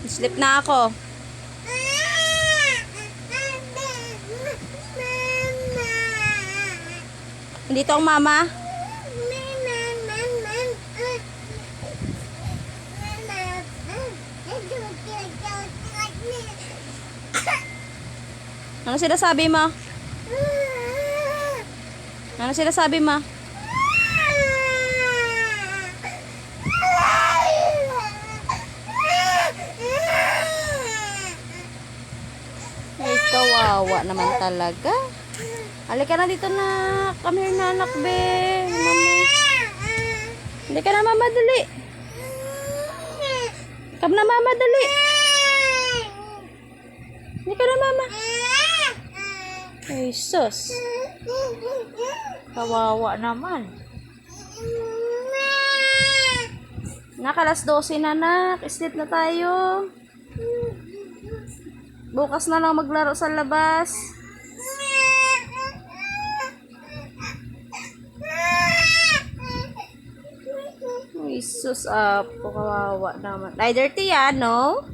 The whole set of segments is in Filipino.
Sleep na ako. Dito ang mama. Ano sinasabi mo? Ano sinasabi mo? Ay, kawawa naman talaga. Halika na dito na. Come here na anak, be. Mama. Halika na mama, dali. Come na mama, dali. Halika na mama. Ay, sus. Kawawa naman. Nakalas 12 na nak. Sleep na tayo. Bukas na lang maglaro sa labas. Ay, sus. Kawawa naman. Ay, dirty yan, no?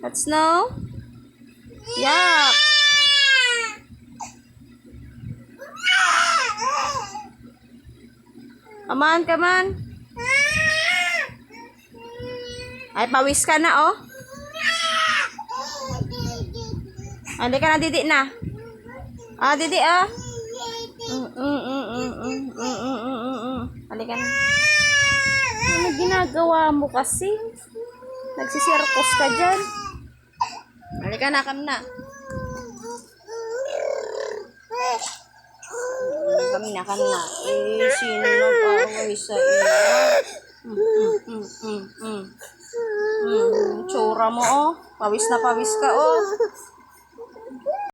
That's no? Yuck. Come on, come on. Ay, pawis ka na, oh. Hindi ka na, didi na. Didi, oh. Hindi ka na. Ano ginagawa mo kasi? Nagsisirkos ka dyan. Halika na, kam na. Kami na, kam na. Sino nag-away sa iyo? Tsura mo, oh. Pawis na pawis ka, oh.